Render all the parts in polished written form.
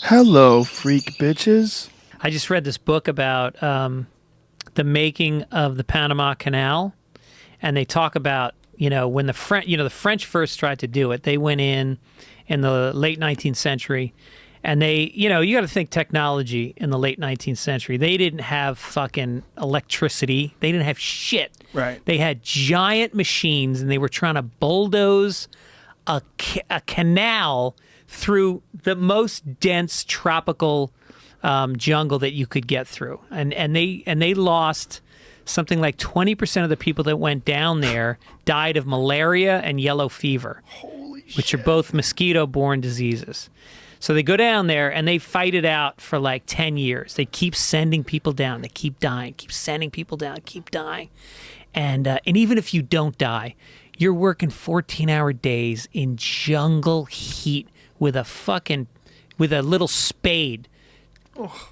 Hello, freak bitches. I just read this book about the making of the Panama Canal, and they talk about when the French first tried to do it. They went in the late 19th century, and they you got to think technology in the late 19th century. They didn't have fucking electricity. They didn't have shit. Right. They had giant machines, and they were trying to bulldoze a canal through the most dense tropical jungle that you could get through, and they lost something like 20% of the people that went down there died of malaria and yellow fever, which are both mosquito-borne diseases. So they go down there and they fight it out for like 10 years. They keep sending people down. They keep dying. Keep sending people down. Keep dying, and even if you don't die, you're working 14-hour days in jungle heat with a little spade.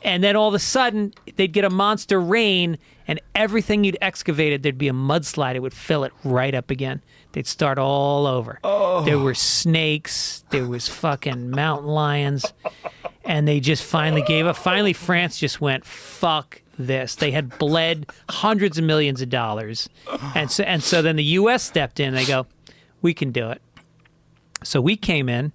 And then all of a sudden, they'd get a monster rain, and everything you'd excavated, there'd be a mudslide. It would fill it right up again. They'd start all over. There were snakes. There was fucking mountain lions. And they just finally gave up. Finally, France just went, fuck this. They had bled hundreds of millions of dollars. And so then the U.S. stepped in, and they go, we can do it. So we came in.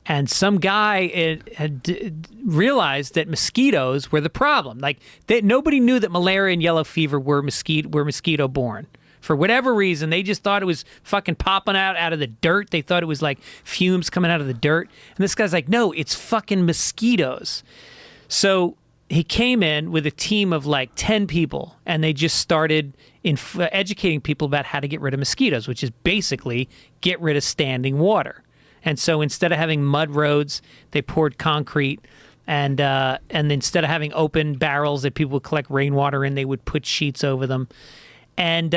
And some guy had realized that mosquitoes were the problem. Like, nobody knew that malaria and yellow fever were mosquito-borne. For whatever reason, they just thought it was fucking popping out of the dirt. They thought it was like fumes coming out of the dirt. And this guy's like, no, it's fucking mosquitoes. So he came in with a team of like 10 people, and they just started educating people about how to get rid of mosquitoes, which is basically get rid of standing water. And so instead of having mud roads, they poured concrete, and instead of having open barrels that people would collect rainwater in, they would put sheets over them, and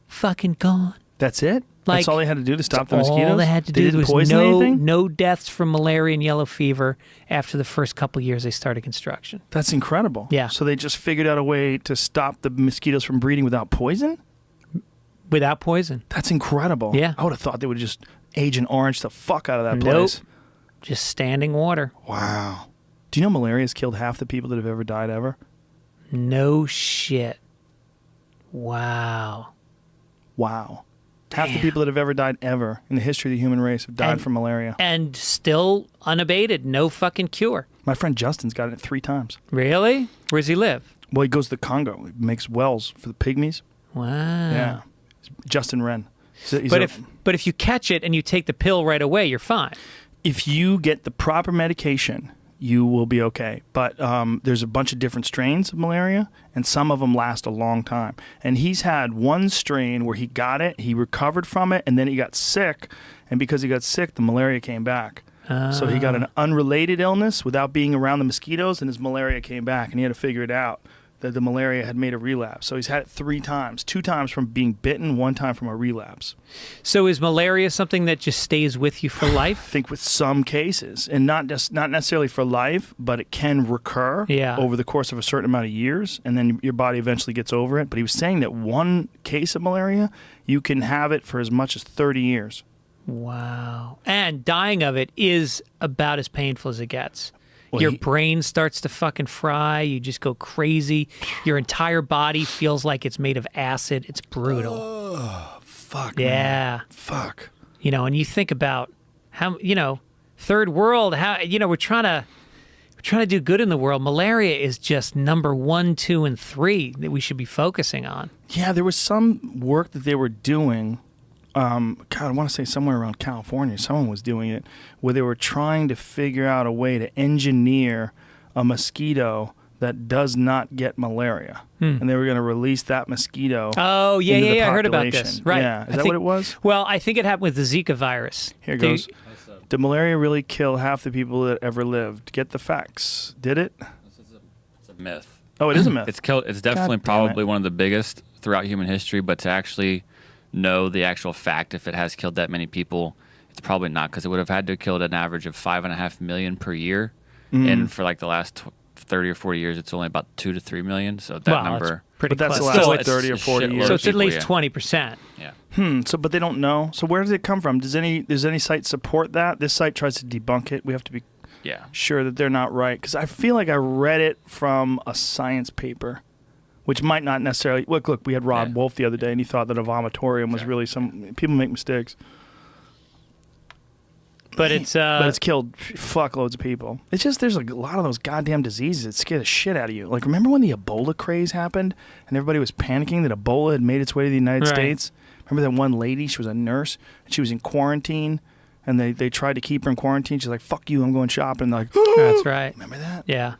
fucking gone. That's it? Like, that's all they had to do to stop the mosquitoes? All they had to do. Didn't There was poison anything? no deaths from malaria and yellow fever after the first couple years they started construction. That's incredible. Yeah. So they just figured out a way to stop the mosquitoes from breeding without poison? Without poison. That's incredible. Yeah. I would have thought they would just Agent Orange the fuck out of that place. Nope. Just standing water. Wow. Do you know malaria has killed half the people that have ever died ever? No shit. Wow. Wow. Half the Damn. people that have ever died ever in the history of the human race have died from malaria. And still unabated. No fucking cure. My friend Justin's got it 3 times. Really? Where does he live? Well, he goes to the Congo. He makes wells for the pygmies. Wow. Yeah. Justin Wren. But if you catch it and you take the pill right away, you're fine. If you get the proper medication, you will be okay. But there's a bunch of different strains of malaria, and some of them last a long time. And he's had one strain where he got it, he recovered from it, and then he got sick. And because he got sick, the malaria came back. So he got an unrelated illness without being around the mosquitoes, and his malaria came back, and he had to figure it out that the malaria had made a relapse. So he's had it 3 times, 2 times from being bitten, 1 time from a relapse. So is malaria something that just stays with you for life? I think with some cases, and not necessarily for life, but it can recur over the course of a certain amount of years, and then your body eventually gets over it. But he was saying that 1 case of malaria, you can have it for as much as 30 years. Wow. And dying of it is about as painful as it gets. Well, your brain starts to fucking fry. You just go crazy. Your entire body feels like it's made of acid. It's brutal. Oh, fuck, yeah. Man. Fuck. And you think about how, third world, how, we're trying to do good in the world. Malaria is just number 1, 2, and 3 that we should be focusing on. Yeah, there was some work that they were doing. God, I want to say somewhere around California, someone was doing it, where they were trying to figure out a way to engineer a mosquito that does not get malaria. And they were going to release that mosquito. Oh, yeah, I heard about this. Right. Yeah. Is that what it was? Well, I think it happened with the Zika virus. Here goes. Did malaria really kill half the people that ever lived? Get the facts. Did it? It's a myth. Oh, it is a myth. It's definitely probably one of the biggest throughout human history, but to actually know the actual fact if it has killed that many people, it's probably not, because it would have had to have killed an average of 5.5 million per year. And for like the last 30 or 40 years, it's only about 2 to 3 million. So that number, pretty but that's close. the last 30 or 40 years. So it's at least 20%. Yeah. So, but they don't know. So where does it come from? Does any site support that? This site tries to debunk it. We have to be Yeah. sure that they're not right, because I feel like I read it from a science paper, which might not necessarily. Look, we had Rob Wolf the other day, and he thought that a vomitorium was really some. People make mistakes. But it's killed fuckloads of people. It's just there's a lot of those goddamn diseases that scare the shit out of you. Like, remember when the Ebola craze happened and everybody was panicking that Ebola had made its way to the United States? Remember that one lady? She was a nurse and she was in quarantine, and they tried to keep her in quarantine. She's like, "Fuck you, I'm going shopping." And they're like, That's right. Remember that? Yeah.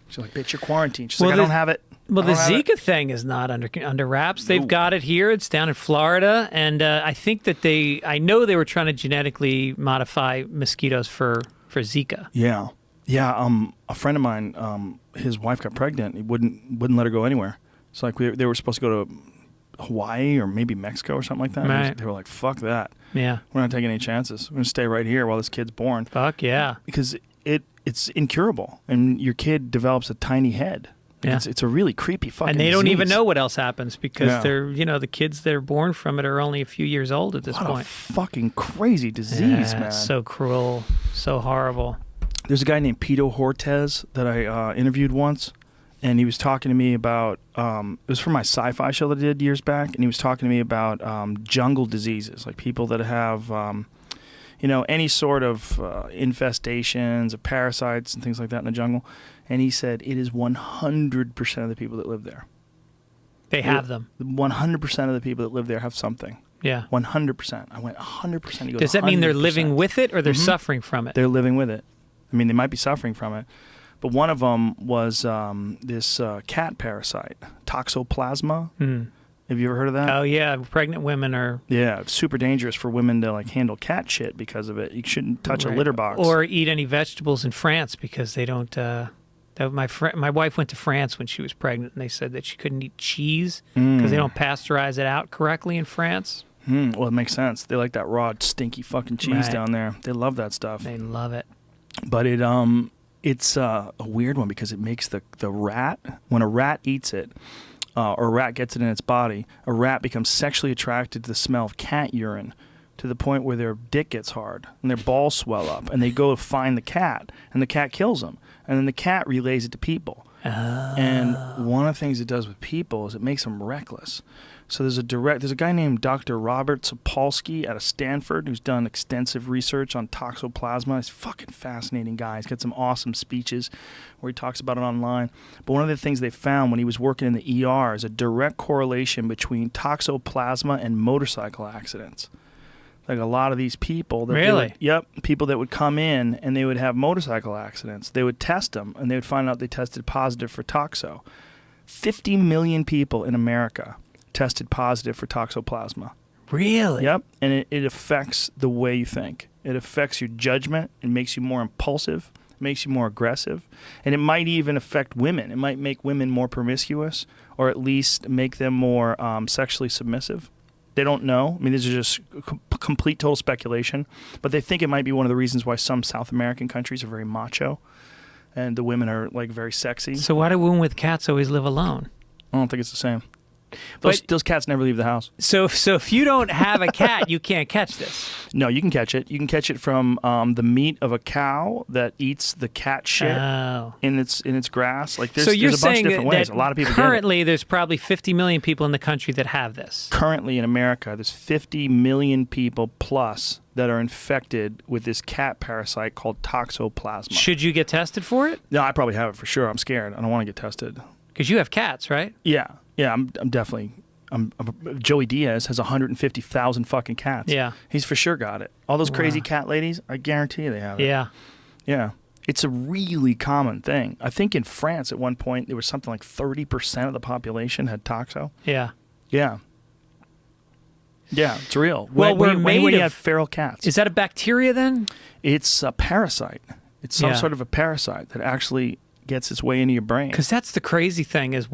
She's like, "Bitch, you're quarantined." She's like, "I don't have it." Well, the Zika thing is not under wraps. They've got it here. It's down in Florida, and I think that I know they were trying to genetically modify mosquitoes for Zika. Yeah. A friend of mine, his wife got pregnant. He wouldn't let her go anywhere. It's like they were supposed to go to Hawaii or maybe Mexico or something like that. Right. They were like, "Fuck that. Yeah. We're not taking any chances. We're gonna stay right here while this kid's born." Fuck yeah. Because it's incurable, and your kid develops a tiny head. Yeah. It's a really creepy fucking And they don't disease. even know what else happens because Yeah. they're, the kids that are born from it are only a few years old at this What point. a fucking crazy disease, man. So cruel, so horrible. There's a guy named Pito Hortez that I interviewed once, and he was talking to me about it was for my sci-fi show that I did years back, and he was talking to me about jungle diseases, like people that have any sort of infestations of parasites and things like that in the jungle. And he said it is 100% of the people that live there. They have them. 100% of the people that live there have something. Yeah. 100%. I went 100%. He goes, Does that mean they're 100%. living with it or they're suffering from it? They're living with it. I mean, they might be suffering from it. But one of them was this cat parasite, Toxoplasma. Have you ever heard of that? Oh, yeah. Pregnant women are... Yeah, it's super dangerous for women to handle cat shit because of it. You shouldn't touch a litter box. Or eat any vegetables in France because they don't... my wife went to France when she was pregnant, and they said that she couldn't eat cheese because they don't pasteurize it out correctly in France. Well, it makes sense. They like that raw, stinky fucking cheese down there. They love that stuff. They love it. But it's a weird one because it makes the rat, when a rat eats it, or a rat gets it in its body, a rat becomes sexually attracted to the smell of cat urine to the point where their dick gets hard and their balls swell up, and they go find the cat, and the cat kills them, and then the cat relays it to people. And one of the things it does with people is it makes them reckless. So there's a guy named Dr. Robert Sapolsky out of Stanford who's done extensive research on Toxoplasma. He's a fucking fascinating guy. He's got some awesome speeches where he talks about it online. But one of the things they found when he was working in the ER is a direct correlation between Toxoplasma and motorcycle accidents. Like a lot of these people that people that would come in and they would have motorcycle accidents. They would test them and they would find out they tested positive for toxo. 50 million people in America tested positive for Toxoplasma. Really? Yep. And it affects the way you think. It affects your judgment. It makes you more impulsive. It makes you more aggressive. And it might even affect women. It might make women more promiscuous, or at least make them more sexually submissive. They don't know. I mean, these are just complete total speculation. But they think it might be one of the reasons why some South American countries are very macho and the women are very sexy. So why do women with cats always live alone? I don't think it's the same. Those cats never leave the house. So if you don't have a cat, you can't catch this. No, you can catch it. You can catch it from the meat of a cow that eats the cat shit in its grass. Like there's a bunch of different ways. A lot of people currently get it. There's probably 50 million people in the country that have this. Currently in America, there's 50 million people plus that are infected with this cat parasite called Toxoplasma. Should you get tested for it? No, I probably have it for sure. I'm scared. I don't want to get tested. Because you have cats, right? Yeah. I'm definitely. Joey Diaz has 150,000 fucking cats. Yeah. He's for sure got it. All those crazy cat ladies, I guarantee you they have it. Yeah. Yeah. It's a really common thing. I think in France at one point there was something like 30% of the population had toxo. Yeah. Yeah. Yeah, it's real. Well, when you have feral cats. Is that a bacteria then? It's a parasite. It's some sort of a parasite that actually gets its way into your brain. Because that's the crazy thing is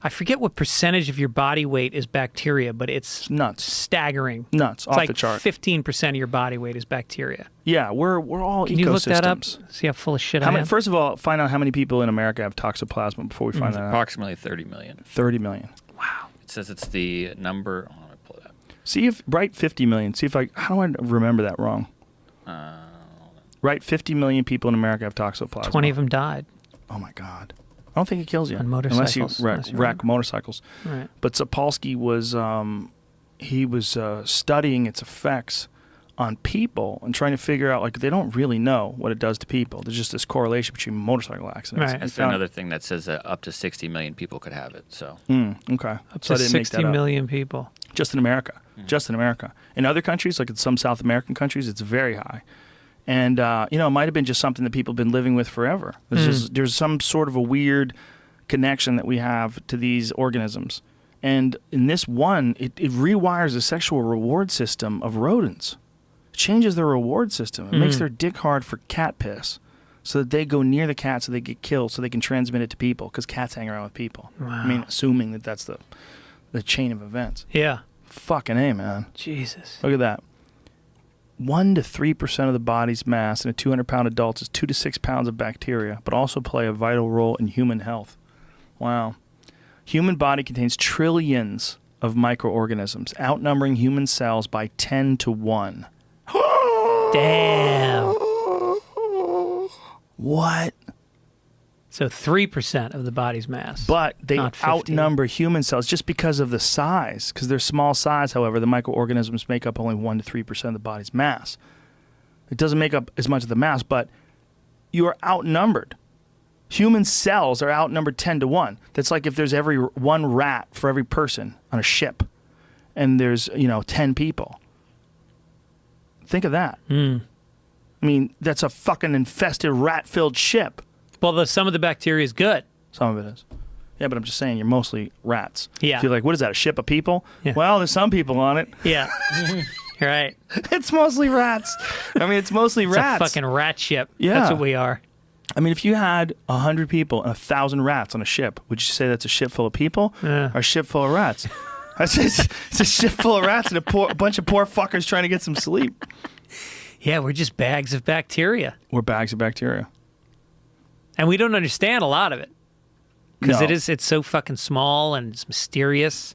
I forget what percentage of your body weight is bacteria, but it's nuts, staggering. Nuts, off the chart. 15% of your body weight is bacteria. Yeah, we're all ecosystems. Can you look that up? See how full of shit I am? First of all, find out how many people in America have Toxoplasma before we find that out. Approximately 30 million. 30 million. Wow. It says it's the number. Let me pull it up. See if write 50 million. See if how do I remember that wrong? Right, 50 million people in America have toxoplasma. 20 of them died. Oh my God. I don't think it kills you. On motorcycles, Unless you unless you wreck motorcycles. Right. But Sapolsky was, he was studying its effects on people and trying to figure out, like, they don't really know what it does to people. There's just this correlation between motorcycle accidents. Right. That's another thing that says that up to 60 million people could have it. So Okay. Up So to I didn't make 60 that up. million people. Just in America. Just in America. In other countries, like in some South American countries, it's very high. And, it might have been just something that people have been living with forever. There's some sort of a weird connection that we have to these organisms. And in this one, it rewires the sexual reward system of rodents. It changes their reward system. It makes their dick hard for cat piss so that they go near the cat so they get killed so they can transmit it to people because cats hang around with people. Wow. I mean, assuming that that's the chain of events. Yeah. Fucking A, man. Jesus. Look at that. 1 to 3% of the body's mass in a 200-pound adult is 2 to 6 pounds of bacteria, but also play a vital role in human health. Wow. Human body contains trillions of microorganisms, outnumbering human cells by 10 to 1. Damn. What? So 3% of the body's mass. But they Not 50. outnumber human cells just because of the size. Because they're small size, however, the microorganisms make up only 1 to 3% of the body's mass. It doesn't make up as much of the mass, but you are outnumbered. Human cells are outnumbered 10 to 1. That's like if there's one rat for every person on a ship, and there's 10 people. Think of that. I mean, that's a fucking infested rat-filled ship. Well, some of the bacteria is good. Some of it is. Yeah, but I'm just saying, you're mostly rats. Yeah. If you're like, what is that, a ship of people? Yeah. Well, there's some people on it. Yeah. Right. It's mostly rats. I mean, it's mostly It's rats. a fucking rat ship. Yeah. That's what we are. I mean, if you had 100 people and 1,000 rats on a ship, would you say that's a ship full of people or a ship full of rats? I say it's a ship full of rats and a bunch of poor fuckers trying to get some sleep. Yeah, we're just bags of bacteria. We're bags of bacteria. And we don't understand a lot of it. Because No. it's so fucking small and it's mysterious.